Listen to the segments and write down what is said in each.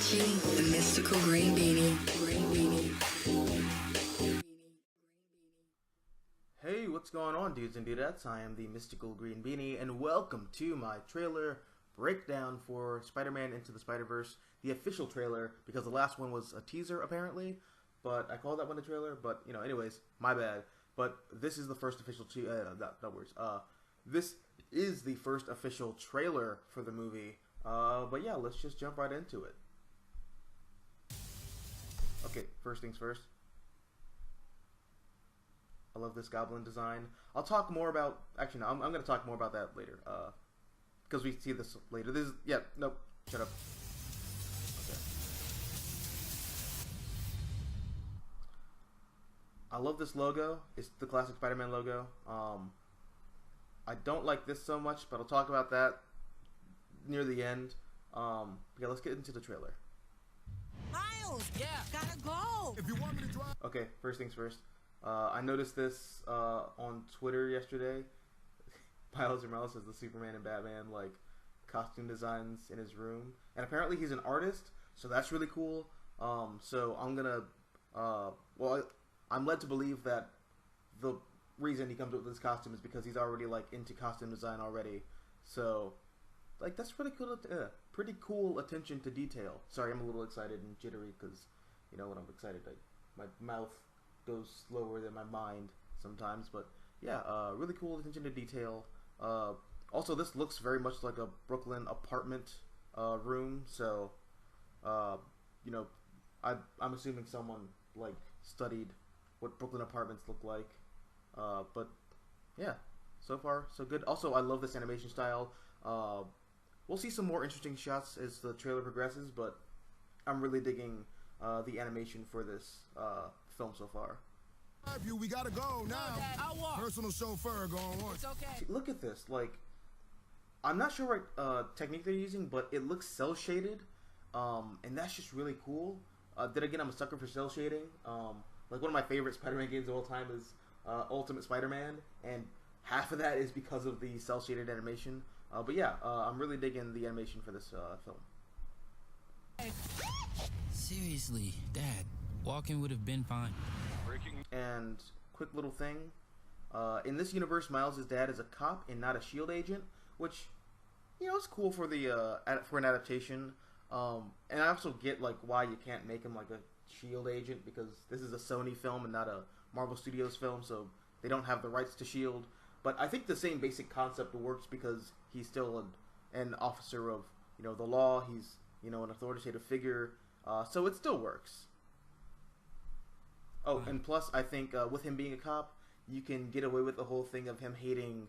watching the Mystical Green Beanie. Hey, what's going on, dudes and dudettes? I am the Mystical Green Beanie, and welcome to my trailer breakdown for Spider-Man Into the Spider-Verse, the official trailer, because the last one was a teaser, apparently, but I called that one a trailer, but, you know, anyways, my bad. But this is the first official, this is the first official trailer for the movie, but yeah, let's just jump right into it. Okay, first things first. I love this goblin design. I'll talk more about, actually no, I'm going to talk more about that later, because we see this later. This is, yeah, nope, shut up. Okay. I love this logo. It's the classic Spider-Man logo. I don't like this so much, but I'll talk about that near the end. Yeah, let's get into the trailer. Miles, yeah, gotta go. If you want me to drive. Okay, first things first. I noticed this on Twitter yesterday. Miles Morales has the Superman and Batman like costume designs in his room, and apparently he's an artist, so that's really cool. So I'm gonna, I'm led to believe that the reason he comes up with this costume is because he's already like into costume design already. So, like, that's pretty cool. Pretty cool attention to detail. Sorry, I'm a little excited and jittery because, you know, when I'm excited, my mouth goes slower than my mind sometimes. But yeah, really cool attention to detail. Also, this looks very much like a Brooklyn apartment room. So, you know, I'm assuming someone like studied what Brooklyn apartments look like. But yeah, so far so good. Also, I love this animation style. We'll see some more interesting shots as the trailer progresses, but I'm really digging the animation for this film so far. We gotta go now. Personal chauffeur going on. It's okay. See, look at this. Like, I'm not sure what technique they're using, but it looks cel shaded, and that's just really cool. Then again, I'm a sucker for cel shading. Like, one of my favorite Spider-Man games of all time is Ultimate Spider-Man, and half of that is because of the cel shaded animation. But yeah, I'm really digging the animation for this film. Seriously, Dad, walking would have been fine. And quick little thing, in this universe, Miles' dad is a cop and not a SHIELD agent, which, you know, it's cool for the for an adaptation. And I also get like why you can't make him like a SHIELD agent, because this is a Sony film and not a Marvel Studios film, so they don't have the rights to SHIELD. But I think the same basic concept works because he's still an officer of, you know, the law. He's, you know, an authoritative figure, so it still works. Oh, and plus, I think with him being a cop, you can get away with the whole thing of him hating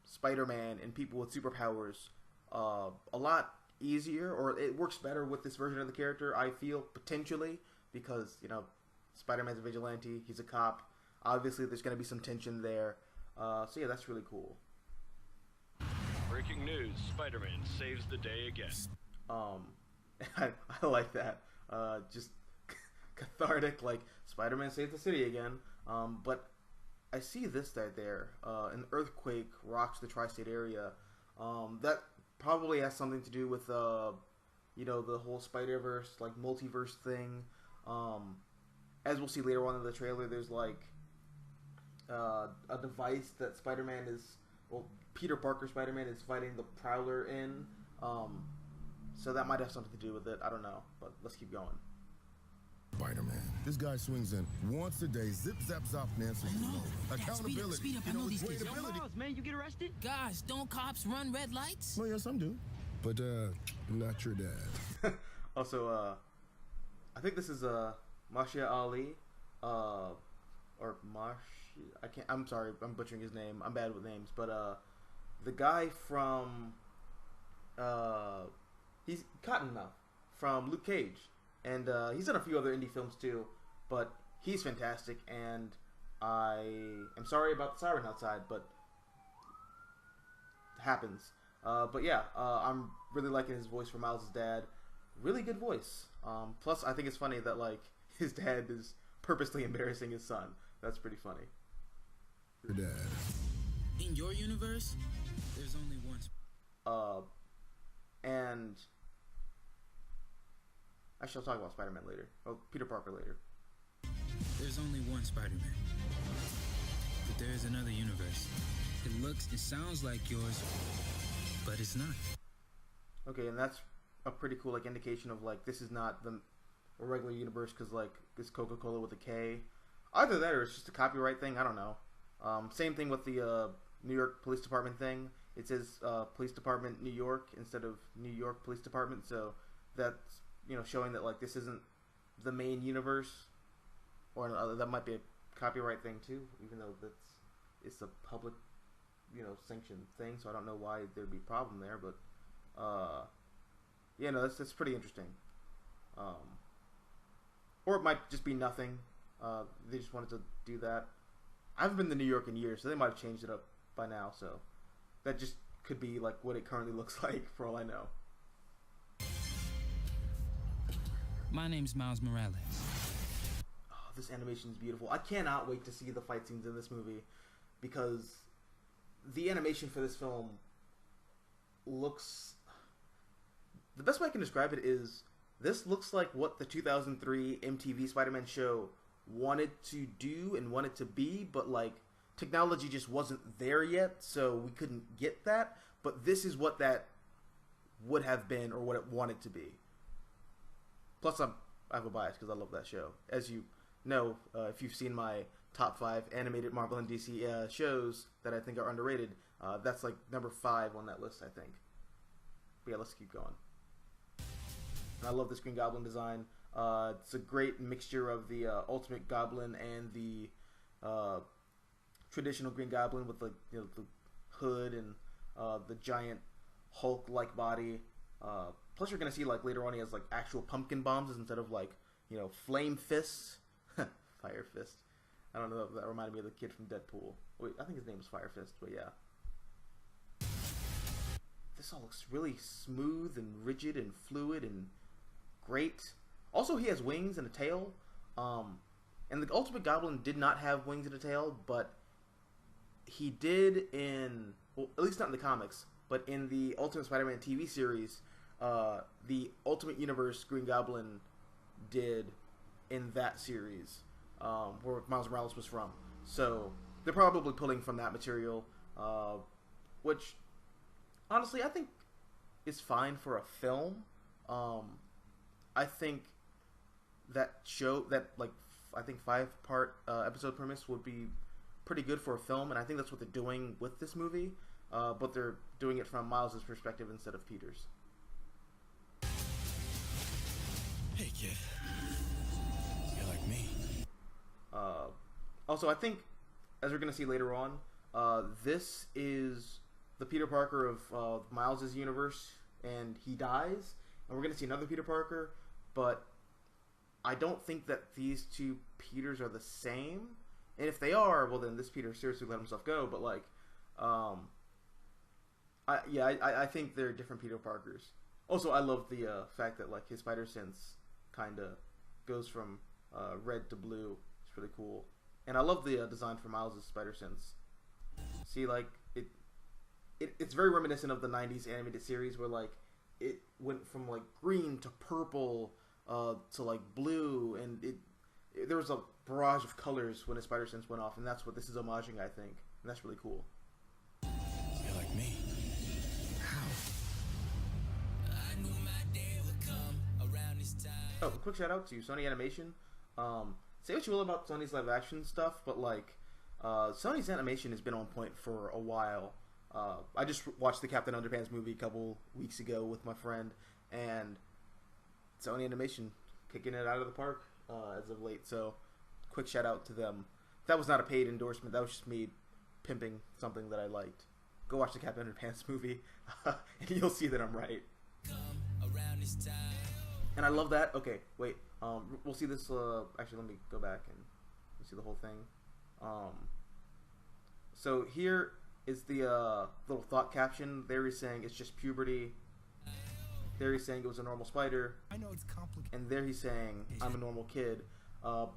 Spider-Man and people with superpowers a lot easier, or it works better with this version of the character, I feel, potentially, because, you know, Spider-Man's a vigilante, he's a cop. Obviously, there's going to be some tension there. So yeah, that's really cool. Breaking news, Spider-Man saves the day again. I like that. Just cathartic, like, Spider-Man saves the city again. But I see this right there. An earthquake rocks the tri-state area. That probably has something to do with, you know, the whole Spider-Verse, like, multiverse thing. As we'll see later on in the trailer, there's, like, a device that Spider-Man is, well, Peter Parker Spider-Man is fighting the Prowler in. So that might have something to do with it. I don't know, but let's keep going. Spider-Man. This guy swings in once a day. Zip, zap, zop, Nancy. Accountability. Speed up. I know these kids. Miles, man, you get arrested? Gosh, don't cops run red lights? Well, yes, some do. But, not your dad. Also, I think this is, Masha Ali, or I'm sorry, I'm butchering his name. I'm bad with names, but, the guy from, he's Cottonmouth from Luke Cage. And he's done a few other indie films too, but he's fantastic, and I am sorry about the siren outside, but it happens. But yeah, I'm really liking his voice for Miles' dad. Really good voice. Plus, I think it's funny that, like, his dad is purposely embarrassing his son. That's pretty funny. Your dad. In your universe, there's only one. And I shall talk about Spider-Man later. Oh, Peter Parker later. There's only one Spider-Man. But there is another universe. It looks and sounds like yours, but it's not. Okay, and that's a pretty cool like indication of like this is not the regular universe because like it's Coca-Cola with a K. Either that or it's just a copyright thing. I don't know. Same thing with the New York Police Department thing. It says Police Department New York instead of New York Police Department, so that's showing that like this isn't the main universe, or that might be a copyright thing too, even though it's a public sanctioned thing. So I don't know why there'd be a problem there, but that's pretty interesting. Or it might just be nothing. They just wanted to do that. I haven't been to New York in years, so they might have changed it up by now. So that just could be like what it currently looks like, for all I know. My name's Miles Morales. Oh, this animation is beautiful. I cannot wait to see the fight scenes in this movie because the animation for this film looks... The best way I can describe it is this looks like what the 2003 MTV Spider-Man show wanted to do and wanted to be, but like technology just wasn't there yet, so we couldn't get that. But this is what that would have been, or what it wanted to be. Plus, I have a bias because I love that show. As you know, if you've seen my top 5 animated Marvel and DC shows that I think are underrated, that's like number 5 on that list, I think. But yeah, let's keep going. And I love this Green Goblin design. It's a great mixture of the Ultimate Goblin and the traditional Green Goblin with the hood and the giant Hulk-like body. Plus, you're gonna see like later on he has like actual pumpkin bombs instead of like flame fists, fire fist. I don't know if that reminded me of the kid from Deadpool. Wait, I think his name was Fire Fist, but yeah. This all looks really smooth and rigid and fluid and great. Also, he has wings and a tail. And the Ultimate Goblin did not have wings and a tail, but he did in, well, at least not in the comics, but in the Ultimate Spider-Man TV series, the Ultimate Universe Green Goblin did in that series, where Miles Morales was from. So they're probably pulling from that material, which honestly I think is fine for a film. I think that I think 5-part episode premise would be pretty good for a film, and I think that's what they're doing with this movie. But they're doing it from Miles' perspective instead of Peter's. Hey kid, you like me? Also, I think, as we're going to see later on, this is the Peter Parker of Miles' universe, and he dies, and we're going to see another Peter Parker, but I don't think that these two Peters are the same, and if they are, well then this Peter seriously let himself go, but like, I think they're different Peter Parkers. Also, I love the fact that like his spider sense kind of goes from red to blue. It's really cool, and I love the design for Miles' spider sense. See, like it's very reminiscent of the '90s animated series where like it went from like green to purple to like blue, and there was a barrage of colors when his spider sense went off, and that's what this is homaging, I think, and that's really cool. You like me? Oh, a quick shout out to Sony Animation. Say what you will about Sony's live action stuff, but like Sony's animation has been on point for a while. I just watched the Captain Underpants movie a couple weeks ago with my friend, and Sony Animation kicking it out of the park as of late. So, quick shout out to them. That was not a paid endorsement. That was just me pimping something that I liked. Go watch the Captain Underpants movie, and you'll see that I'm right. And I love that. Okay, wait. We'll see this. Actually, let me go back and see the whole thing. So here is the little thought caption. There he's saying it's just puberty. There he's saying it was a normal spider. I know it's complicated. And there he's saying I'm a normal kid.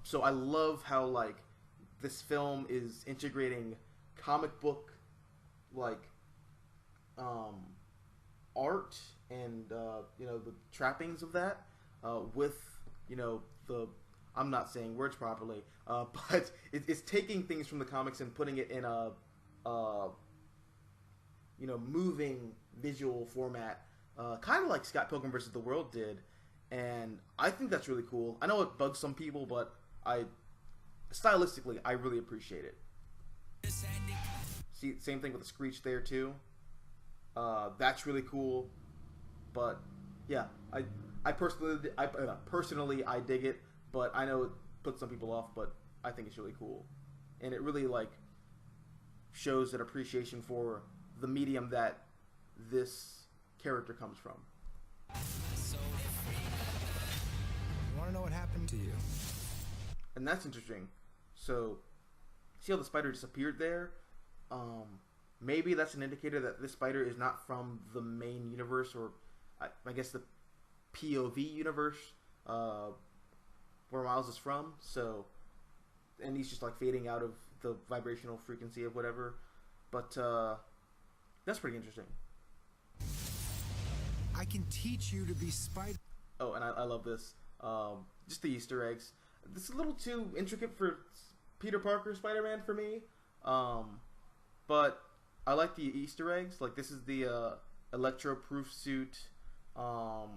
So I love how like this film is integrating comic book like art and the trappings of that with the I'm not saying words properly, but it's taking things from the comics and putting it in a moving visual format, kind of like Scott Pilgrim vs. the World did, and I think that's really cool. I know it bugs some people, but stylistically I really appreciate it. See, same thing with the Screech there too. That's really cool, but yeah, I personally I dig it, but I know it puts some people off, but I think it's really cool, and it really shows an appreciation for the medium that this character comes from. You want to know what happened to you? And that's interesting. So, see how the spider disappeared there? Maybe that's an indicator that this spider is not from the main universe, or I guess the POV universe, where Miles is from. So, and he's just fading out of the vibrational frequency of whatever. But that's pretty interesting. I can teach you to be spider. Oh, and I love this. Just the Easter eggs. This is a little too intricate for Peter Parker Spider-Man for me. But I like the Easter eggs. This is the Electro-proof suit. I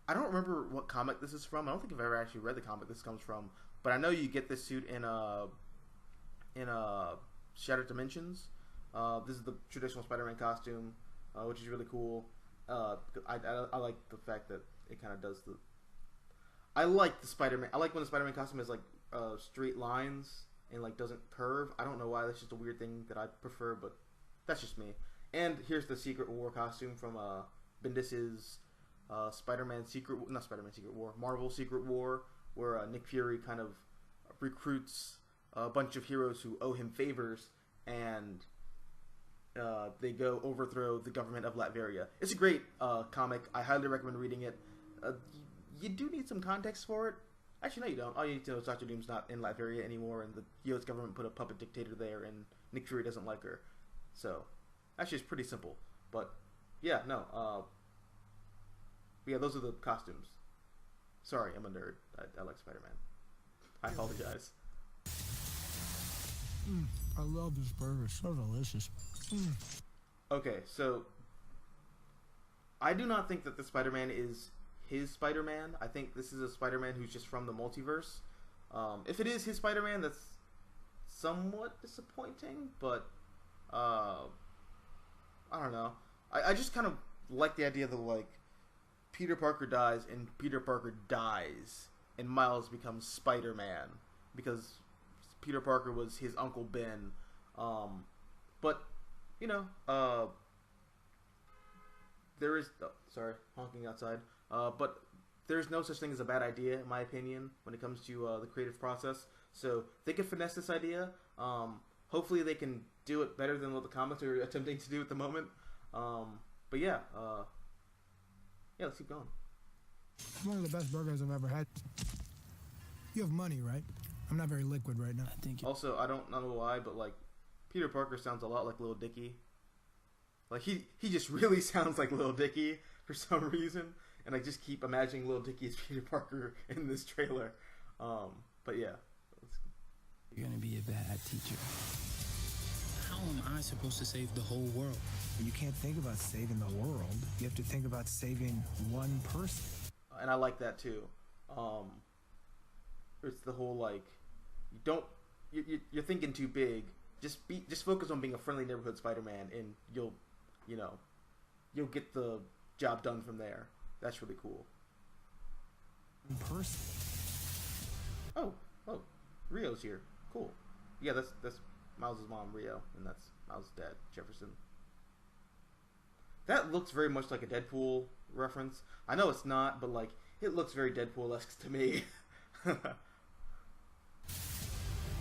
don't remember what comic this is from. I don't think I've ever actually read the comic this comes from. But I know you get this suit in Shattered Dimensions. This is the traditional Spider-Man costume, which is really cool. I like the fact that it kind of does the. I like the Spider-Man. I like when the Spider-Man costume has straight lines and doesn't curve. I don't know why. That's just a weird thing that I prefer, but that's just me. And here's the Secret War costume from Bendis's Marvel Secret War, where Nick Fury kind of recruits a bunch of heroes who owe him favors, and they go overthrow the government of Latveria. It's a great comic. I highly recommend reading it. You do need some context for it. Actually, no, you don't. All you need to know is Dr. Doom's not in Latveria anymore, and the US government put a puppet dictator there, and Nick Fury doesn't like her. So, actually, it's pretty simple. But, yeah, no. Yeah, those are the costumes. Sorry, I'm a nerd. I like Spider-Man. I apologize. I love this burger. It's so delicious. Okay, so I do not think that the Spider-Man is his Spider-Man. I think this is a Spider-Man who's just from the multiverse. If it is his Spider-Man, that's somewhat disappointing, but I don't know. I just kind of like the idea that Peter Parker dies and Peter Parker dies and Miles becomes Spider-Man because Peter Parker was his Uncle Ben. But there is honking outside. But there's no such thing as a bad idea, in my opinion, when it comes to the creative process. So they can finesse this idea. Hopefully they can do it better than what the comics are attempting to do at the moment. But yeah, let's keep going. It's one of the best burgers I've ever had. You have money, right? I'm not very liquid right now. I think. Also, I don't know why, but Peter Parker sounds a lot like Lil Dicky. He just really sounds like Lil Dicky for some reason. And I just keep imagining Lil Dicky as Peter Parker in this trailer. But yeah. You're gonna be a bad teacher. How am I supposed to save the whole world? You can't think about saving the world. You have to think about saving one person. And I like that too. It's the whole you're thinking too big. Just focus on being a friendly neighborhood Spider-Man, and you'll get the job done from there. That's really cool. One person. Oh, Rio's here. Cool. Yeah, that's Miles' mom, Rio, and that's Miles' dad, Jefferson. That looks very much like a Deadpool reference. I know it's not, but it looks very Deadpool-esque to me.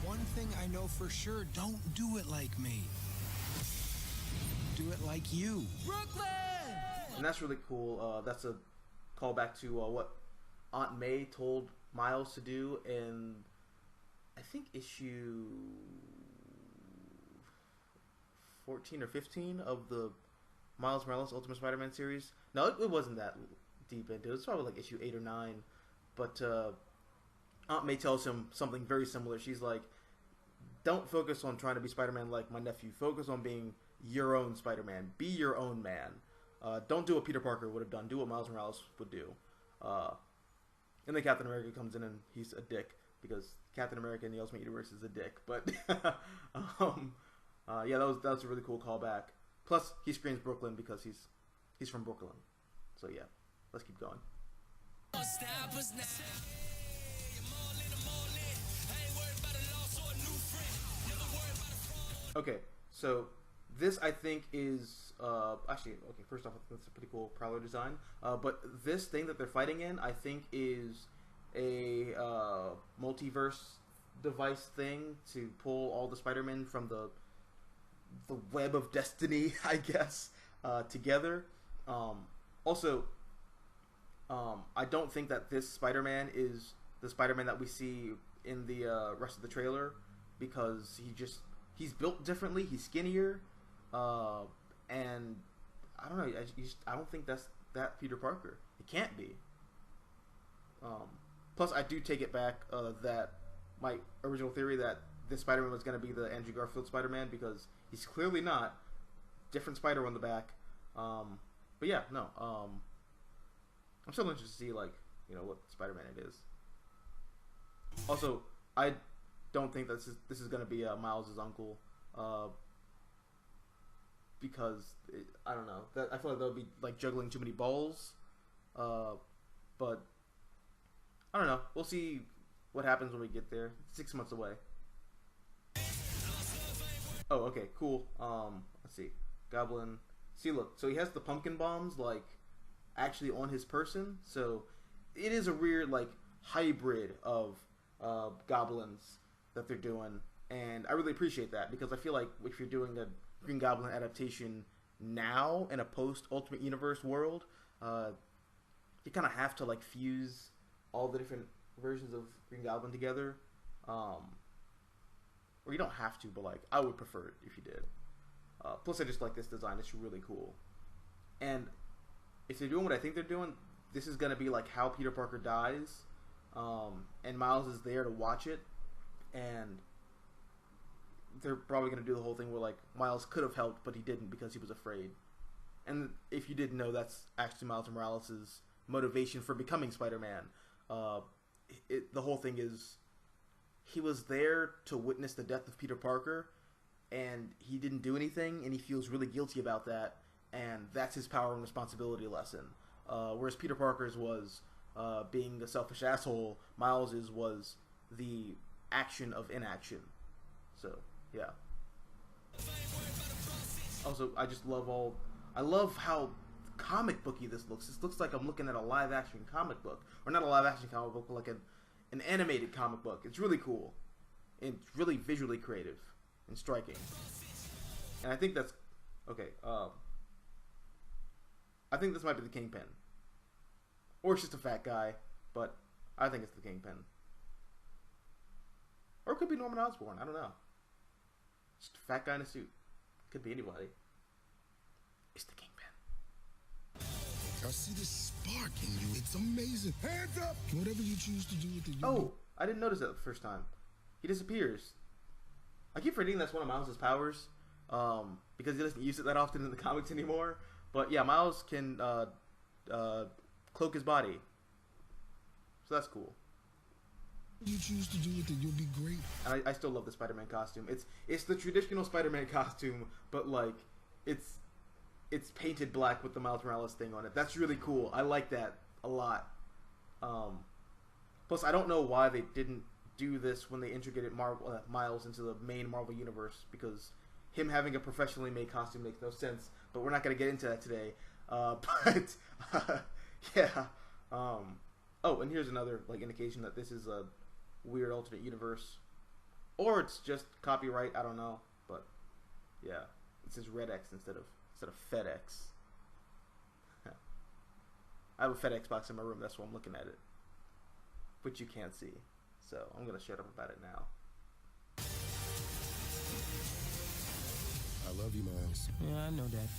One thing I know for sure, don't do it like me. Do it like you. Brooklyn! And that's really cool. That's a callback to what Aunt May told Miles to do in, I think, issue 14 or 15 of the Miles Morales Ultimate Spider-Man series. No, it wasn't that. deep into. It's probably like issue 8 or 9, but Aunt May tells him something very similar. She's like, "Don't focus on trying to be Spider-Man like my nephew. Focus on being your own Spider-Man. Be your own man. Don't do what Peter Parker would have done. Do what Miles Morales would do." And then Captain America comes in and he's a dick because Captain America in the Ultimate Universe is a dick. But yeah, that was a really cool callback. Plus, he screams Brooklyn because he's from Brooklyn. So yeah, let's keep going. Okay, so this I think is actually okay. First off, I think that's a pretty cool Prowler design. But this thing that they're fighting in, I think, is a multiverse device thing to pull all the Spider-Men from the web of destiny, I guess, together. Also, I don't think that this Spider-Man is the Spider-Man that we see in the rest of the trailer, because he's built differently. He's skinnier, and I don't know. I don't think that's that Peter Parker. It can't be. Plus, I do take it back that my original theory that this Spider-Man was going to be the Andrew Garfield Spider-Man, because he's clearly not. Different spider on the back. But yeah, no. I'm still interested to see, like, what Spider-Man it is. Also, I don't think that this is going to be Miles' uncle, because I don't know. I feel like that would be like juggling too many balls. But I don't know. We'll see what happens when we get there. 6 months away. Oh, okay, cool. Let's see. Goblin. See, look. So he has the pumpkin bombs, like, actually on his person. So it is a weird, like, hybrid of goblins that they're doing. And I really appreciate that, because I feel like if you're doing a Green Goblin adaptation now in a post-Ultimate Universe world, you kind of have to, like, fuse all the different versions of Green Goblin together. Or you don't have to, but, like, I would prefer it if you did. Plus, I just like this design. It's really cool. And if they're doing what I think they're doing, this is going to be, like, how Peter Parker dies. And Miles is there to watch it. And they're probably going to do the whole thing where, like, Miles could have helped, but he didn't because he was afraid. And if you didn't know, that's actually Miles Morales' motivation for becoming Spider-Man. The whole thing is he was there to witness the death of Peter Parker, and he didn't do anything, and he feels really guilty about that, and that's his power and responsibility lesson. Whereas Peter Parker's was being a selfish asshole, Miles's was the action of inaction. So, yeah. Also, I just love I love how comic booky this looks. This looks like I'm looking at a live action comic book. Or not a live action comic book, but like an animated comic book. It's really cool. And it's really visually creative and striking. And I think that's okay, I think this might be the Kingpin. Or it's just a fat guy, but I think it's the Kingpin. Or it could be Norman Osborn, I don't know. Just a fat guy in a suit. Could be anybody. It's the Kingpin. I see the spark in you. It's amazing. Hands up! Whatever you choose to do with it. Oh, I didn't notice that the first time. He disappears. I keep forgetting that's one of Miles' powers, because he doesn't use it that often in the comics anymore. But yeah, Miles can cloak his body, so that's cool. You choose to do with it, you'll be great. And I still love the Spider-Man costume. It's the traditional Spider-Man costume, but like it's painted black with the Miles Morales thing on it. That's really cool. I like that a lot. Plus, I don't know why they didn't do this when they integrated Miles into the main Marvel universe, because him having a professionally made costume makes no sense. But we're not going to get into that today. Yeah. Oh, and here's another like indication that this is a weird alternate universe, or it's just copyright. I don't know, but yeah, it says Red X instead of FedEx. I have a FedEx box in my room. That's why I'm looking at it, but you can't see, so I'm gonna shut up about it now. I love you, Miles. Yeah, I know that.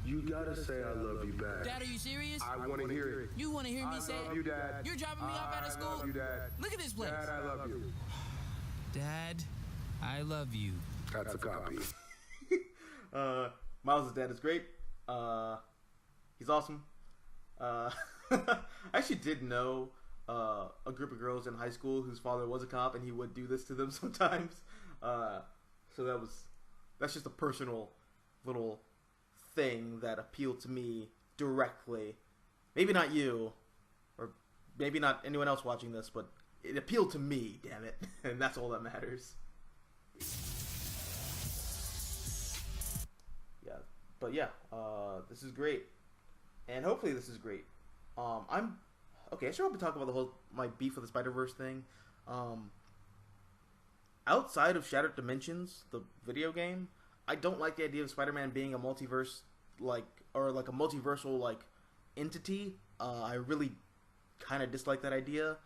You gotta say I love you back. Dad, are you serious? I want to hear it. You want to hear me say I love it? you, Dad. You're dropping me off out of school? I love you, Dad. Look at this place. Dad, I love you. Dad, I love you. That's a copy. Miles' dad is great. He's awesome. I actually did know a group of girls in high school whose father was a cop, and he would do this to them sometimes. So that's just a personal little thing that appealed to me directly. Maybe not you, or maybe not anyone else watching this, but it appealed to me, damn it. And that's all that matters. Yeah, but yeah, this is great. And hopefully this is great. Okay, I should probably talk about my beef with the Spider-Verse thing. Outside of Shattered Dimensions, the video game, I don't like the idea of Spider-Man being a multiverse, or a multiversal, entity. I really kind of dislike that idea.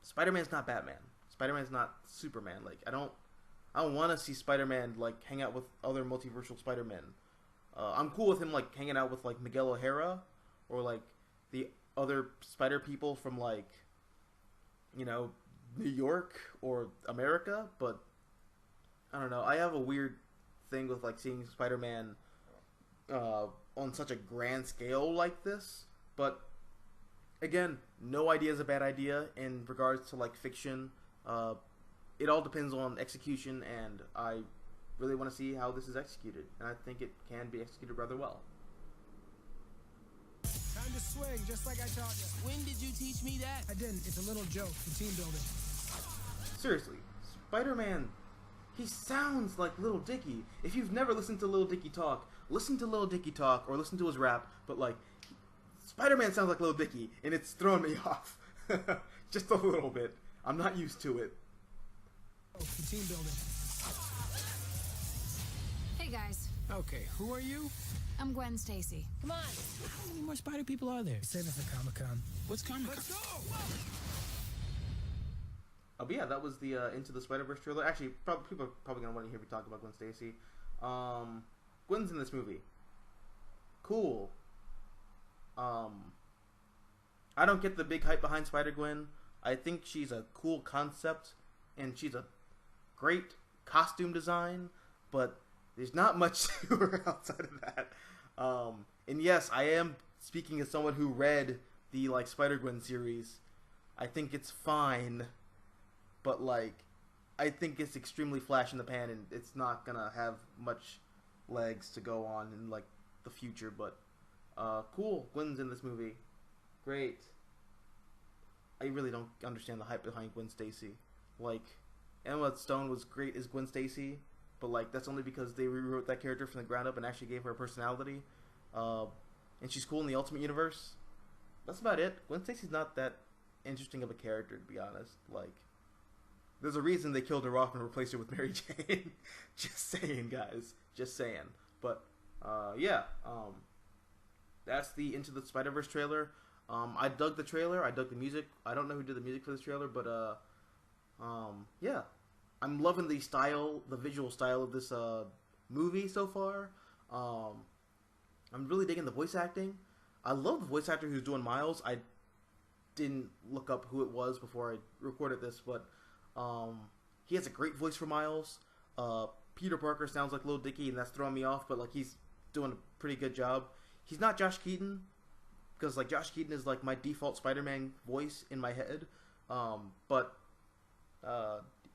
Spider-Man's not Batman. Spider-Man's not Superman. I don't want to see Spider-Man, hang out with other multiversal Spider-Men. I'm cool with him, hanging out with, Miguel O'Hara, or, the other Spider people from, New York or America, but I don't know. I have a weird thing with seeing Spider-Man on such a grand scale like this. But again, no idea is a bad idea in regards to fiction. It all depends on execution, and I really want to see how this is executed, and I think it can be executed rather well. Time to swing, just like I taught you. When did you teach me that? I didn't. It's a little joke for team building. Seriously, Spider-Man, he sounds like Lil Dicky. If you've never listened to Lil Dicky talk, listen to Lil Dicky talk or listen to his rap, but Spider-Man sounds like Lil Dicky, and it's throwing me off. Just a little bit. I'm not used to it. For team building. Hey guys, Okay, who are you? I'm Gwen Stacy. Come on. How many more spider people are there? Save it for Comic-Con. What's Comic-Con? Let's go! But yeah, that was the Into the Spider-Verse trailer. Actually, people are probably going to want to hear me talk about Gwen Stacy. Gwen's in this movie. Cool. I don't get the big hype behind Spider-Gwen. I think she's a cool concept, and she's a great costume design, but there's not much to her outside of that. And yes, I am speaking as someone who read the Spider-Gwen series. I think it's fine, but I think it's extremely flash in the pan, and it's not gonna have much legs to go on in the future. But cool, Gwen's in this movie, great. I really don't understand the hype behind Gwen Stacy. Emma Stone was great as Gwen Stacy, but that's only because they rewrote that character from the ground up and actually gave her a personality. And she's cool in the Ultimate Universe. That's about it. Gwen Stacy's not that interesting of a character, to be honest. There's a reason they killed her off and replaced her with Mary Jane. Just saying, guys. Just saying. But yeah, that's the Into the Spider-Verse trailer. I dug the trailer. I dug the music. I don't know who did the music for this trailer, but yeah, I'm loving the visual style of this movie so far. I'm really digging the voice acting. I love the voice actor who's doing Miles. I didn't look up who it was before I recorded this, but he has a great voice for Miles. Peter Parker sounds like Lil Dicky, and that's throwing me off, but he's doing a pretty good job. He's not Josh Keaton, because Josh Keaton is my default Spider-Man voice in my head. But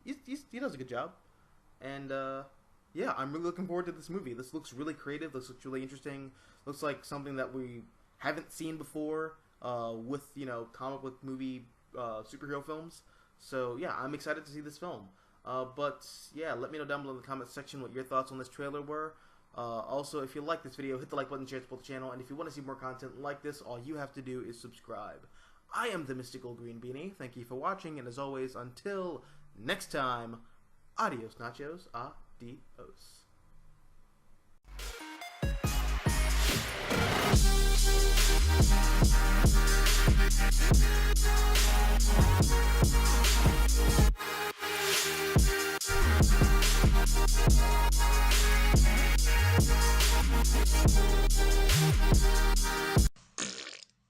he does a good job, and yeah, I'm really looking forward to this movie. This looks really creative. This looks really interesting. Looks like something that we haven't seen before with comic book movie superhero films. So yeah, I'm excited to see this film. But yeah, let me know down below in the comment section what your thoughts on this trailer were. Also, if you like this video, hit the like button, share, support the channel, and if you want to see more content like this, all you have to do is subscribe. I am the Mystical Green Beanie. Thank you for watching, and as always, until next time, adios nachos, adios. We'll be right back. Bye.